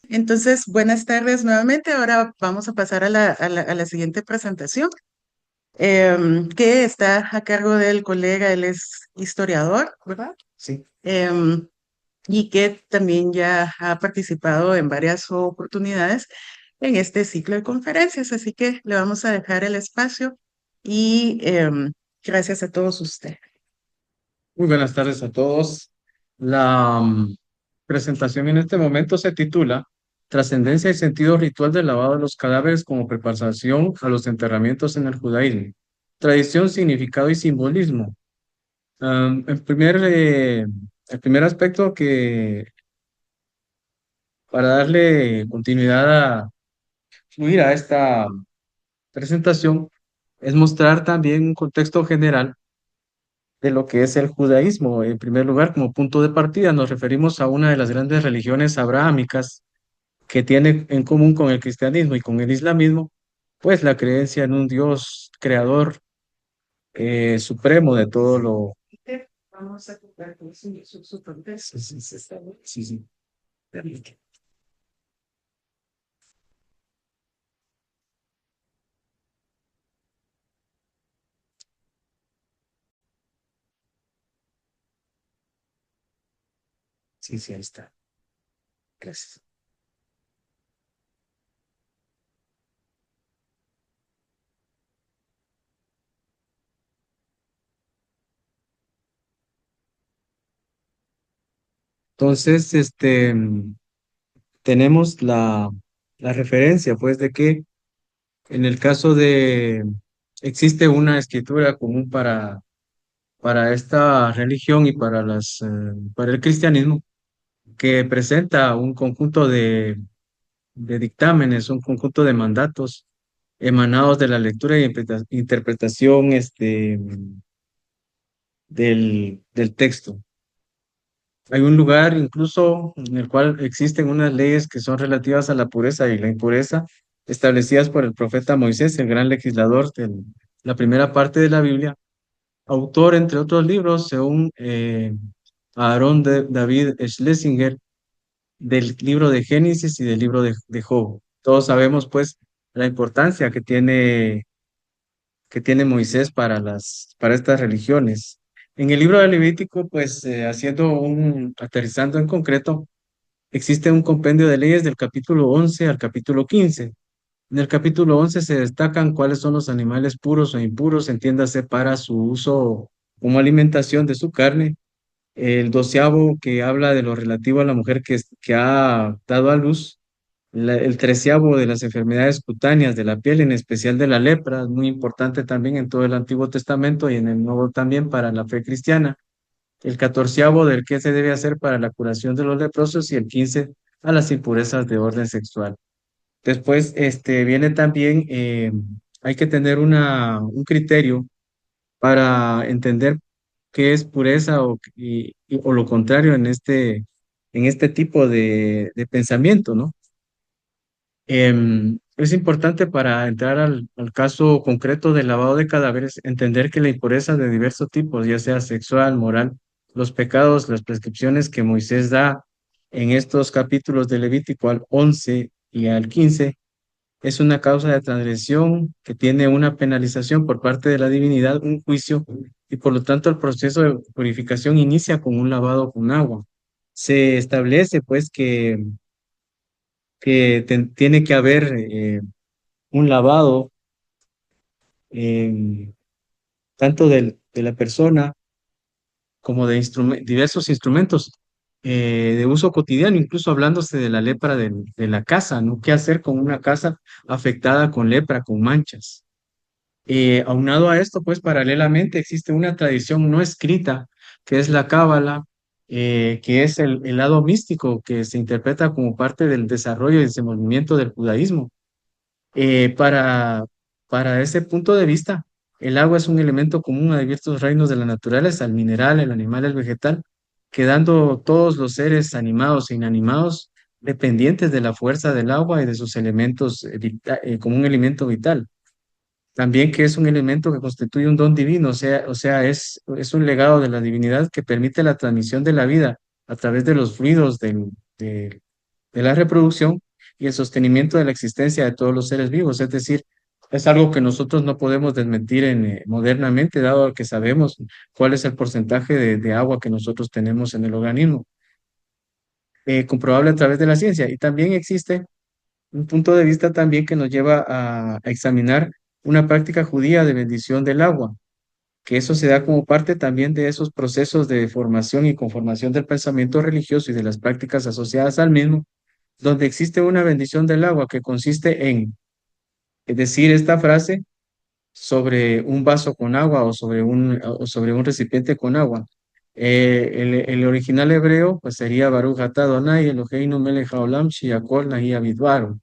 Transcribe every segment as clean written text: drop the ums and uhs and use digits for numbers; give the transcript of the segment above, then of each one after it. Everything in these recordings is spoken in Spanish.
Entonces, buenas tardes nuevamente. Ahora vamos a pasar a la siguiente presentación, que está a cargo del colega, él es historiador, ¿verdad? Sí. Y que también ya ha participado en varias oportunidades en este ciclo de conferencias. Así que le vamos a dejar el espacio y gracias a todos ustedes. Muy buenas tardes a todos. La presentación en este momento se titula Trascendencia y sentido ritual del lavado de los cadáveres como preparación a los enterramientos en el judaísmo. Tradición, significado y simbolismo. El primer aspecto que para darle continuidad a fluir a esta presentación es mostrar también un contexto general de lo que es el judaísmo. En primer lugar, como punto de partida, nos referimos a una de las grandes religiones abrahámicas que tiene en común con el cristianismo y con el islamismo, pues la creencia en un Dios creador supremo de todo lo... Vamos a tocar con su contexto. Sí, sí, está bien. Sí, sí. Sí, sí, ahí está. Gracias. Entonces, tenemos la referencia, pues, de que en el caso de, existe una escritura común para esta religión y para para el cristianismo, que presenta un conjunto de dictámenes, un conjunto de mandatos emanados de la lectura y interpretación del texto. Hay un lugar incluso en el cual existen unas leyes que son relativas a la pureza y la impureza, establecidas por el profeta Moisés, el gran legislador de la primera parte de la Biblia, autor, entre otros libros, según Aarón David Schlesinger, del libro de Génesis y del libro de Job. Todos sabemos, pues, la importancia que tiene Moisés para para estas religiones. En el libro de Levítico, pues, aterrizando en concreto, existe un compendio de leyes del capítulo 11 al capítulo 15. En el capítulo 11 se destacan cuáles son los animales puros o impuros, entiéndase, para su uso como alimentación de su carne. El doceavo que habla de lo relativo a la mujer que ha dado a luz. El treceavo de las enfermedades cutáneas de la piel, en especial de la lepra, es muy importante también en todo el Antiguo Testamento y en el Nuevo también para la fe cristiana. El catorceavo del qué se debe hacer para la curación de los leprosos y el 15 a las impurezas de orden sexual. Después, viene también, hay que tener un criterio para entender qué es pureza o lo contrario en este tipo de pensamiento, ¿no? Es importante para entrar al caso concreto del lavado de cadáveres, entender que la impureza de diversos tipos, ya sea sexual, moral, los pecados, las prescripciones que Moisés da en estos capítulos de Levítico al 11 y al 15, es una causa de transgresión que tiene una penalización por parte de la divinidad, un juicio, y por lo tanto el proceso de purificación inicia con un lavado con agua. Se establece pues tiene que haber un lavado eh, tanto de la persona como de diversos instrumentos de uso cotidiano, incluso hablándose de la lepra de la casa, ¿no? ¿Qué hacer con una casa afectada con lepra, con manchas? Aunado a esto, pues paralelamente existe una tradición no escrita, que es la cábala, que es el lado místico que se interpreta como parte del desarrollo y desenvolvimiento del judaísmo. Eh, para, para ese punto de vista, el agua es un elemento común a diversos reinos de la naturaleza, el mineral, el animal, el vegetal, quedando todos los seres animados e inanimados dependientes de la fuerza del agua y de sus elementos como un elemento vital. También que es un elemento que constituye un don divino, o sea, es un legado de la divinidad que permite la transmisión de la vida a través de los fluidos de la reproducción y el sostenimiento de la existencia de todos los seres vivos. Es decir, es algo que nosotros no podemos desmentir modernamente, dado que sabemos cuál es el porcentaje de agua que nosotros tenemos en el organismo, comprobable a través de la ciencia. Y también existe un punto de vista también que nos lleva a examinar una práctica judía de bendición del agua, que eso se da como parte también de esos procesos de formación y conformación del pensamiento religioso y de las prácticas asociadas al mismo, donde existe una bendición del agua que consiste en decir esta frase sobre un vaso con agua o sobre un recipiente con agua. El original hebreo pues sería Baruch atah Adonai Eloheinu melech haolam sheyakol nahi abidvaru,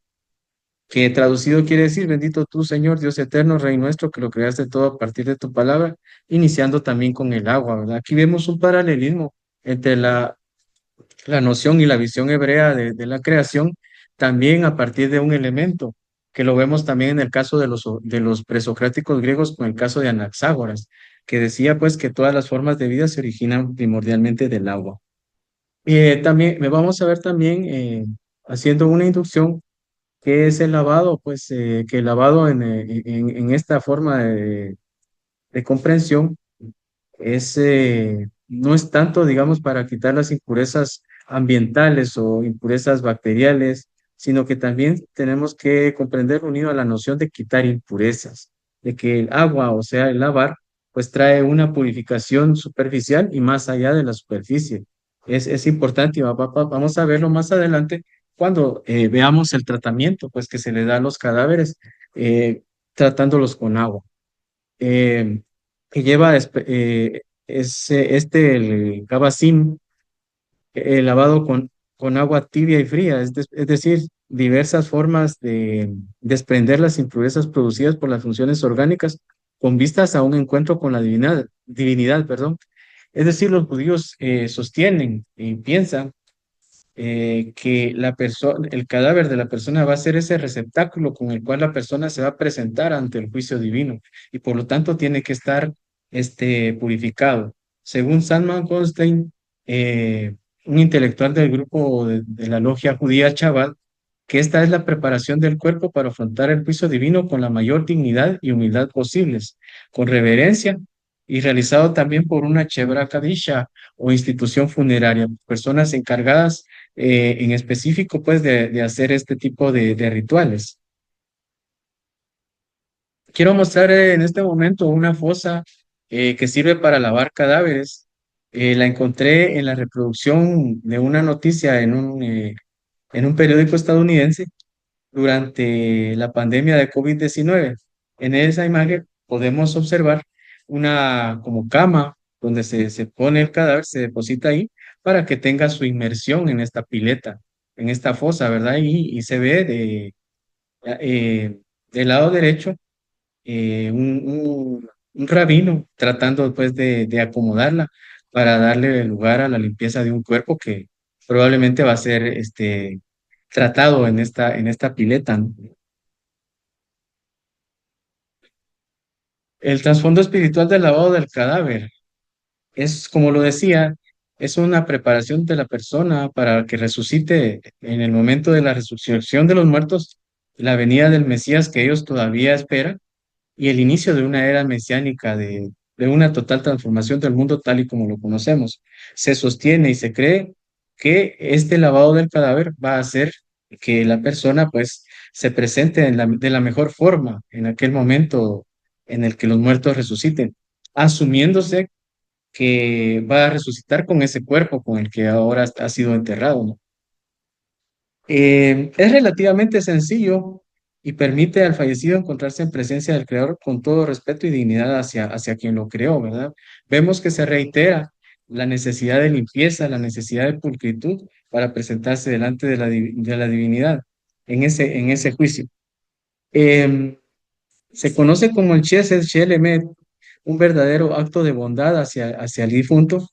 que traducido quiere decir, bendito tú, Señor, Dios eterno, Rey nuestro, que lo creaste todo a partir de tu palabra, iniciando también con el agua, ¿verdad? Aquí vemos un paralelismo entre la noción y la visión hebrea de la creación, también a partir de un elemento, que lo vemos también en el caso de los presocráticos griegos, con el caso de Anaxágoras, que decía pues que todas las formas de vida se originan primordialmente del agua. También me vamos a ver también haciendo una inducción. ¿Qué es el lavado? Pues que el lavado en esta forma de comprensión no es tanto, digamos, para quitar las impurezas ambientales o impurezas bacteriales, sino que también tenemos que comprender unido a la noción de quitar impurezas, de que el agua, o sea, el lavar, pues trae una purificación superficial y más allá de la superficie. Es importante y vamos a verlo más adelante cuando veamos el tratamiento, pues que se le da a los cadáveres, tratándolos con agua. eh, que lleva el Gabasín, lavado con agua tibia y fría, es decir, diversas formas de desprender las impurezas producidas por las funciones orgánicas con vistas a un encuentro con la divinidad, perdón. Es decir, los judíos sostienen y piensan que el cadáver de la persona va a ser ese receptáculo con el cual la persona se va a presentar ante el juicio divino y por lo tanto tiene que estar purificado. Según Salman Goldstein, un intelectual del grupo de la logia judía Chabad, que esta es la preparación del cuerpo para afrontar el juicio divino con la mayor dignidad y humildad posibles, con reverencia y realizado también por una Chebra Kadisha o institución funeraria, personas encargadas en específico, pues, de hacer este tipo de rituales. Quiero mostrar en este momento una fosa que sirve para lavar cadáveres. La encontré en la reproducción de una noticia en un periódico estadounidense durante la pandemia de COVID-19. En esa imagen podemos observar una como cama donde se pone el cadáver, se deposita ahí para que tenga su inmersión en esta pileta, en esta fosa, ¿verdad? Y se ve eh, del lado derecho un rabino tratando pues de acomodarla para darle lugar a la limpieza de un cuerpo que probablemente va a ser tratado en esta pileta, ¿no? El trasfondo espiritual del lavado del cadáver es, como lo decía, es una preparación de la persona para que resucite en el momento de la resurrección de los muertos, la venida del Mesías que ellos todavía esperan y el inicio de una era mesiánica de una total transformación del mundo tal y como lo conocemos. Se sostiene y se cree que este lavado del cadáver va a hacer que la persona pues se presente de la mejor forma en aquel momento en el que los muertos resuciten, asumiéndose que va a resucitar con ese cuerpo con el que ahora ha sido enterrado, ¿no? Es relativamente sencillo y permite al fallecido encontrarse en presencia del Creador con todo respeto y dignidad hacia quien lo creó, ¿verdad? Vemos que se reitera la necesidad de limpieza, la necesidad de pulcritud para presentarse delante de la divinidad en ese juicio. Em, Se conoce como el Chesed Shel Emet, un verdadero acto de bondad hacia el difunto,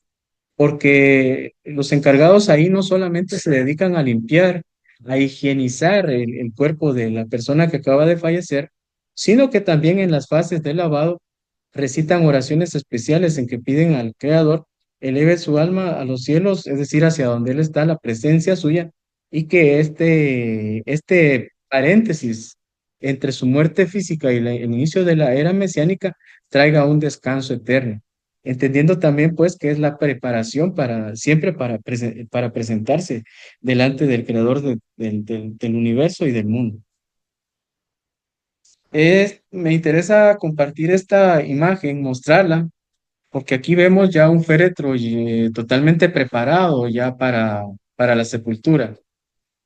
porque los encargados ahí no solamente se dedican a limpiar, a higienizar el cuerpo de la persona que acaba de fallecer, sino que también en las fases del lavado recitan oraciones especiales en que piden al Creador eleve su alma a los cielos, es decir, hacia donde Él está, la presencia suya, y que este paréntesis entre su muerte física y el inicio de la era mesiánica traiga un descanso eterno, entendiendo también pues que es la preparación para siempre para presentarse delante del creador del universo y del mundo. Me interesa compartir esta imagen, mostrarla, porque aquí vemos ya un féretro totalmente preparado ya para la sepultura.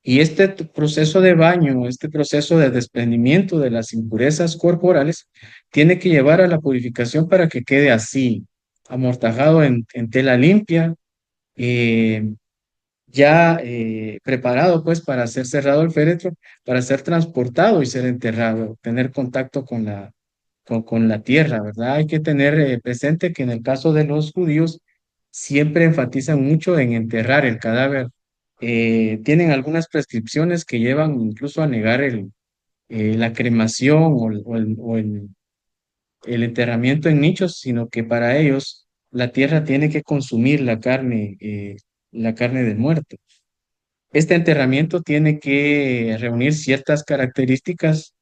Y este proceso de baño, este proceso de desprendimiento de las impurezas corporales, tiene que llevar a la purificación para que quede así, amortajado en tela limpia, eh, ya preparado pues para ser cerrado el féretro, para ser transportado y ser enterrado, tener contacto con la tierra, ¿verdad? Hay que tener presente que en el caso de los judíos siempre enfatizan mucho en enterrar el cadáver. Tienen algunas prescripciones que llevan incluso a negar la cremación el enterramiento en nichos, sino que para ellos la tierra tiene que consumir la carne del muerto. Este enterramiento tiene que reunir ciertas características.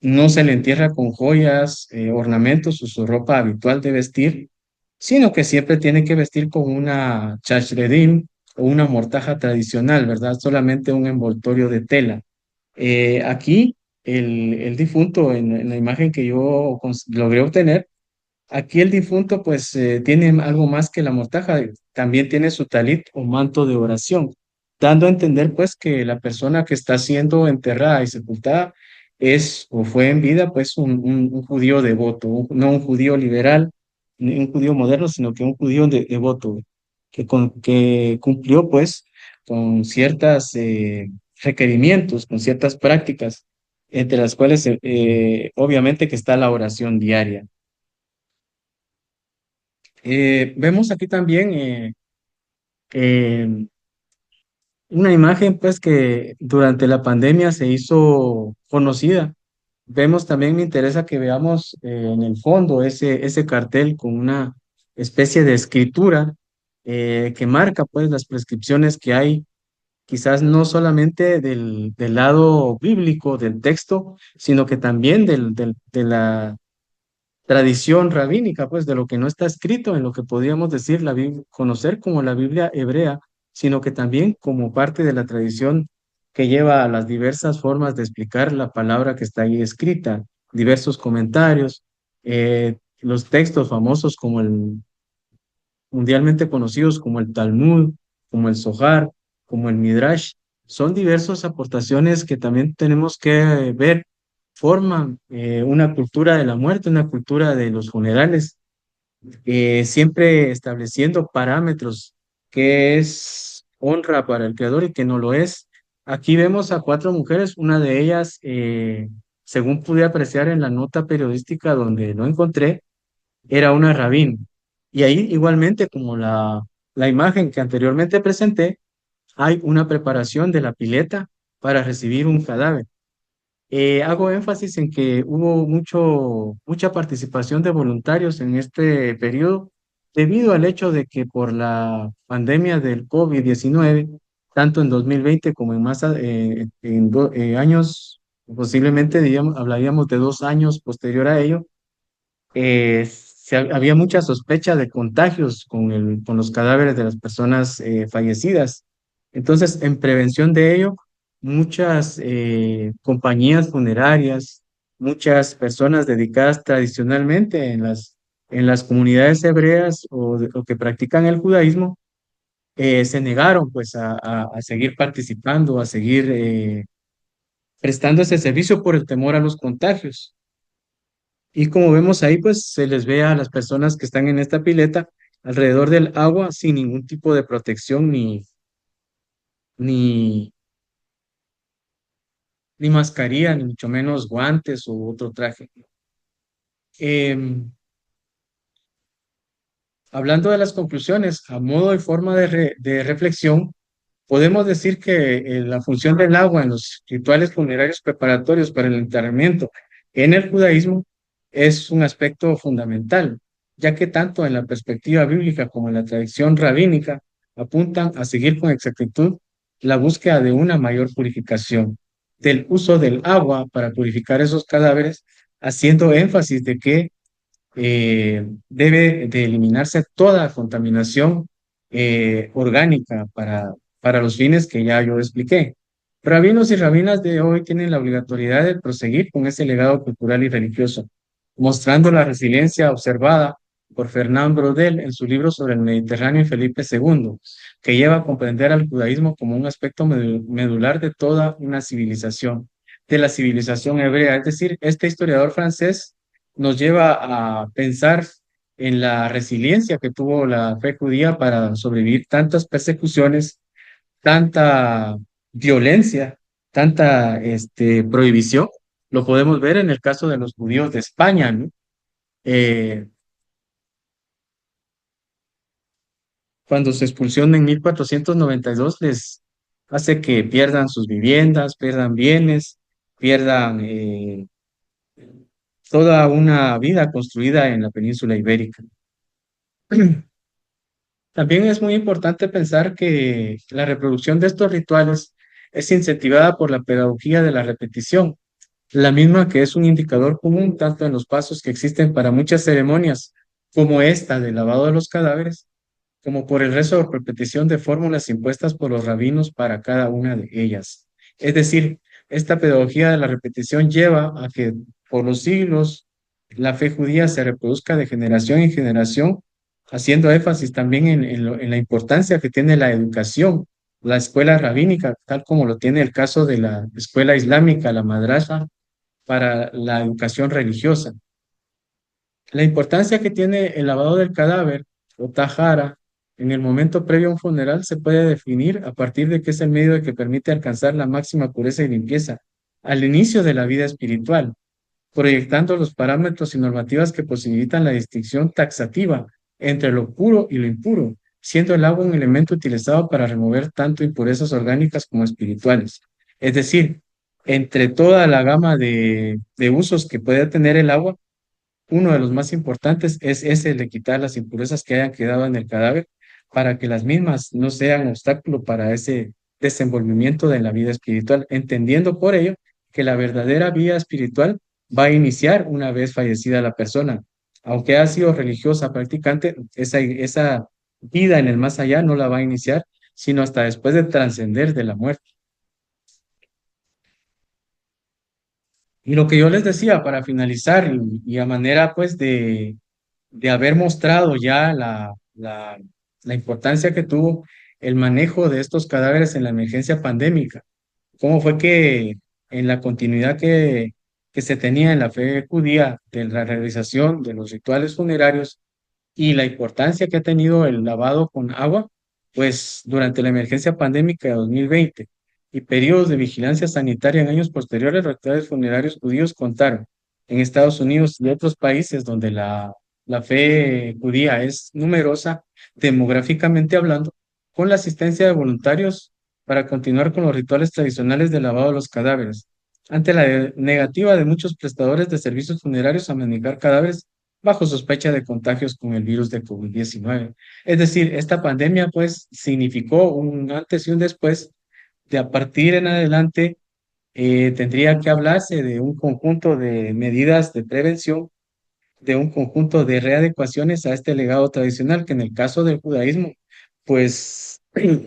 No se le entierra con joyas, ornamentos o su ropa habitual de vestir, sino que siempre tiene que vestir con una chashredim o una mortaja tradicional, ¿verdad? Solamente un envoltorio de tela. Aquí, el difunto, en la imagen que yo logré obtener, aquí el difunto pues tiene algo más que la mortaja, también tiene su talit o manto de oración, dando a entender pues que la persona que está siendo enterrada y sepultada es o fue en vida pues un judío devoto, no un judío liberal, ni un judío moderno, sino que un judío devoto, que cumplió pues con ciertos requerimientos, con ciertas prácticas, entre las cuales obviamente que está la oración diaria. Vemos aquí también eh, una imagen pues que durante la pandemia se hizo conocida. Vemos también, me interesa que veamos en el fondo ese cartel con una especie de escritura que marca pues las prescripciones que hay, quizás no solamente del lado bíblico del texto, sino que también de la tradición rabínica, pues de lo que no está escrito en lo que podríamos decir conocer como la Biblia hebrea, sino que también como parte de la tradición que lleva a las diversas formas de explicar la palabra que está ahí escrita, diversos comentarios, los textos famosos como mundialmente conocidos como el Talmud, como el Zohar, como el Midrash, son diversas aportaciones que también tenemos que ver, forman una cultura de la muerte, una cultura de los funerales, siempre estableciendo parámetros que es honra para el creador y que no lo es. Aquí vemos a cuatro mujeres, una de ellas, según pude apreciar en la nota periodística donde lo encontré, era una rabín. Y ahí igualmente, como la imagen que anteriormente presenté, hay una preparación de la pileta para recibir un cadáver. Hago énfasis en que hubo mucha participación de voluntarios en este periodo debido al hecho de que por la pandemia del COVID-19, tanto en 2020 como en años, posiblemente hablaríamos de 2 años posterior a ello, había mucha sospecha de contagios con los cadáveres de las personas fallecidas. Entonces, en prevención de ello, muchas compañías funerarias, muchas personas dedicadas tradicionalmente en las comunidades hebreas o que practican el judaísmo, se negaron pues a seguir participando, a seguir prestando ese servicio por el temor a los contagios. Y como vemos ahí, pues se les ve a las personas que están en esta pileta alrededor del agua sin ningún tipo de protección ni, ni mascarilla, ni mucho menos guantes u otro traje. Em, Hablando de las conclusiones, a modo y forma de reflexión, podemos decir que la función del agua en los rituales funerarios preparatorios para el enterramiento en el judaísmo es un aspecto fundamental, ya que tanto en la perspectiva bíblica como en la tradición rabínica apuntan a seguir con exactitud la búsqueda de una mayor purificación, del uso del agua para purificar esos cadáveres, haciendo énfasis de que debe de eliminarse toda contaminación orgánica para los fines que ya yo expliqué. Rabinos y rabinas de hoy tienen la obligatoriedad de proseguir con ese legado cultural y religioso, mostrando la resiliencia observada por Fernand Braudel en su libro sobre el Mediterráneo y Felipe II, que lleva a comprender al judaísmo como un aspecto medular de toda una civilización, de la civilización hebrea. Es decir, este historiador francés nos lleva a pensar en la resiliencia que tuvo la fe judía para sobrevivir tantas persecuciones, tanta violencia, tanta prohibición. Lo podemos ver en el caso de los judíos de España, ¿no? Eh, Cuando su expulsión en 1492 les hace que pierdan sus viviendas, pierdan bienes, pierdan toda una vida construida en la península ibérica. También es muy importante pensar que la reproducción de estos rituales es incentivada por la pedagogía de la repetición, la misma que es un indicador común tanto en los pasos que existen para muchas ceremonias, como esta del lavado de los cadáveres, como por el rezo o repetición de fórmulas impuestas por los rabinos para cada una de ellas. Es decir, esta pedagogía de la repetición lleva a que por los siglos la fe judía se reproduzca de generación en generación, haciendo énfasis también en la importancia que tiene la educación, la escuela rabínica, tal como lo tiene el caso de la escuela islámica, la madrasa, para la educación religiosa. La importancia que tiene el lavado del cadáver o tajara en el momento previo a un funeral se puede definir a partir de que es el medio que permite alcanzar la máxima pureza y limpieza al inicio de la vida espiritual, proyectando los parámetros y normativas que posibilitan la distinción taxativa entre lo puro y lo impuro, siendo el agua un elemento utilizado para remover tanto impurezas orgánicas como espirituales. Es decir, entre toda la gama de usos que puede tener el agua, uno de los más importantes es ese de quitar las impurezas que hayan quedado en el cadáver para que las mismas no sean obstáculo para ese desenvolvimiento de la vida espiritual, entendiendo por ello que la verdadera vida espiritual va a iniciar una vez fallecida la persona. Aunque ha sido religiosa practicante, esa vida en el más allá no la va a iniciar, sino hasta después de trascender de la muerte. Y lo que yo les decía para finalizar y a manera pues de haber mostrado ya la importancia que tuvo el manejo de estos cadáveres en la emergencia pandémica. Cómo fue que en la continuidad que se tenía en la fe judía de la realización de los rituales funerarios y la importancia que ha tenido el lavado con agua, pues durante la emergencia pandémica de 2020 y periodos de vigilancia sanitaria en años posteriores, los rituales funerarios judíos contaron en Estados Unidos y otros países donde la fe judía es numerosa, demográficamente hablando, con la asistencia de voluntarios para continuar con los rituales tradicionales de lavado de los cadáveres. Ante la negativa de muchos prestadores de servicios funerarios a manejar cadáveres, bajo sospecha de contagios con el virus de COVID-19. Es decir, esta pandemia pues significó un antes y un después. De a partir en adelante tendría que hablarse de un conjunto de medidas de prevención, de un conjunto de readecuaciones a este legado tradicional, que en el caso del judaísmo, pues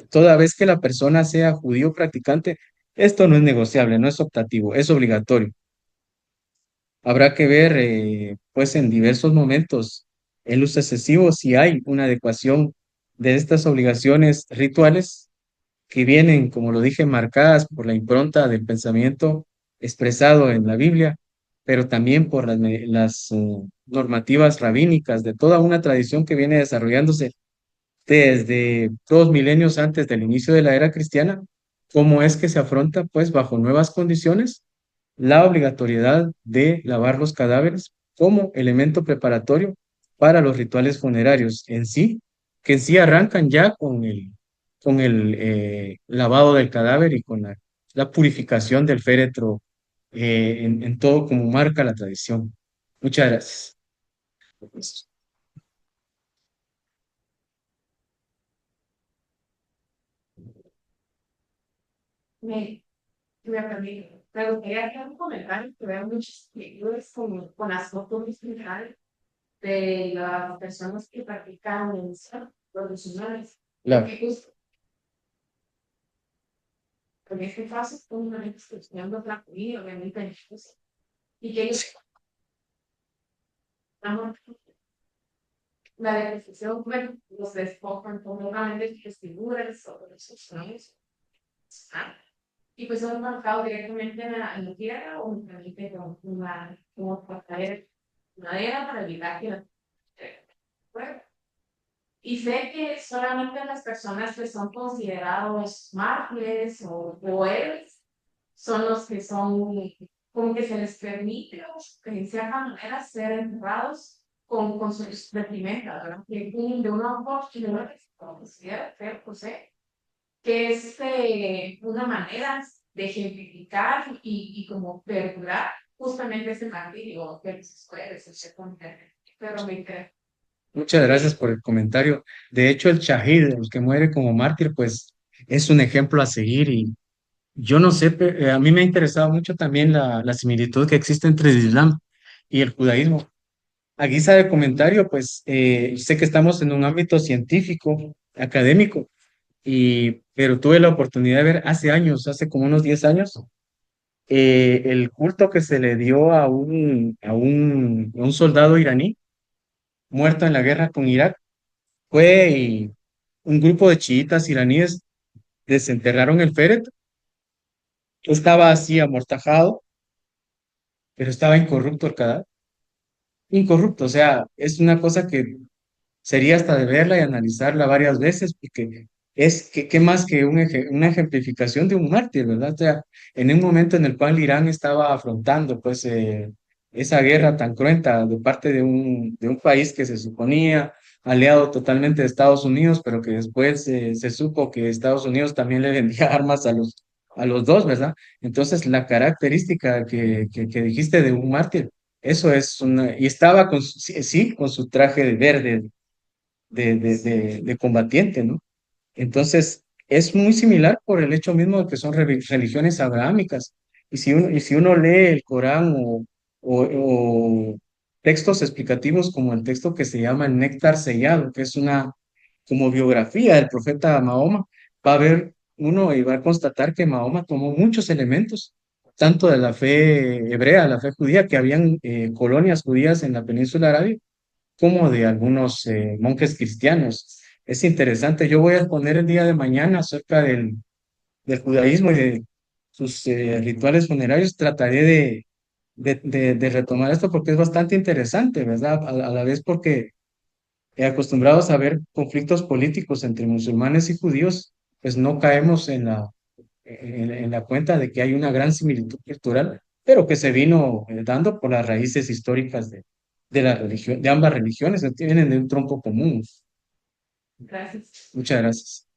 toda vez que la persona sea judío practicante, esto no es negociable, no es optativo, es obligatorio. Habrá que ver, pues, en diversos momentos el uso excesivo, si hay una adecuación de estas obligaciones rituales que vienen, como lo dije, marcadas por la impronta del pensamiento expresado en la Biblia, pero también por las normativas rabínicas de toda una tradición que viene desarrollándose desde 2 milenios antes del inicio de la era cristiana. ¿Cómo es que se afronta, pues, bajo nuevas condiciones, la obligatoriedad de lavar los cadáveres como elemento preparatorio para los rituales funerarios en sí, que en sí arrancan ya con el lavado del cadáver y con la purificación del féretro en todo como marca la tradición? Muchas gracias. Me, me gustaría hacer un comentario que veo muchos seguidores con las fotos digitales de las personas que practican medicina profesionales. Claro, Porque justo en este caso es una excepción de otra comida, obviamente, pues, y que ellos estamos la decisión, bueno, los despojan completamente de sus figuras, sobre sus años. Y pues son marcados directamente en la tierra o únicamente con una, como madera para evitar que la fuera. Y sé que solamente las personas que son considerados mártires o héroes son los que son, como que se les permite, en cierta manera, ser enterrados con sus vestimentas, ¿verdad? Que de una forma que se considera feo, José, que es una manera de ejemplificar y como perdurar justamente ese martirio que les puede ser pero me interesa. muchas gracias por el comentario. De hecho, el shahid, el que muere como mártir, pues es un ejemplo a seguir y yo no sé, a mí me ha interesado mucho también la similitud que existe entre el Islam y el judaísmo. A guisa de comentario, pues sé que estamos en un ámbito científico, académico, pero tuve la oportunidad de ver hace años, hace como unos 10 años, el culto que se le dio a un soldado iraní muerto en la guerra con Irak. Un grupo de chiitas iraníes desenterraron el féretro, estaba así amortajado, pero estaba incorrupto el cadáver. Incorrupto, o sea, es una cosa que sería hasta de verla y analizarla varias veces, porque es que más que una ejemplificación de un mártir, ¿verdad? O sea, en un momento en el cual Irán estaba afrontando, pues, esa guerra tan cruenta de parte de un país que se suponía aliado totalmente de Estados Unidos, pero que después se supo que Estados Unidos también le vendía armas a los dos, ¿verdad? Entonces, la característica que dijiste de un mártir, eso es una, y estaba con, sí, sí, con su traje de verde de combatiente, ¿no? Entonces, es muy similar por el hecho mismo de que son religiones abrahámicas. Y si uno lee el Corán o textos explicativos como el texto que se llama el Néctar Sellado, que es una como biografía del profeta Mahoma, va a ver uno y va a constatar que Mahoma tomó muchos elementos, tanto de la fe hebrea, la fe judía, que habían colonias judías en la península arábiga, como de algunos monjes cristianos. Es interesante. Yo voy a poner el día de mañana acerca del judaísmo y de sus rituales funerarios. Trataré de retomar esto porque es bastante interesante, ¿verdad? A la vez porque acostumbrados a ver conflictos políticos entre musulmanes y judíos, pues no caemos en la cuenta de que hay una gran similitud cultural, pero que se vino dando por las raíces históricas de la religión, de ambas religiones, que tienen de un tronco común. Gracias. Muchas gracias.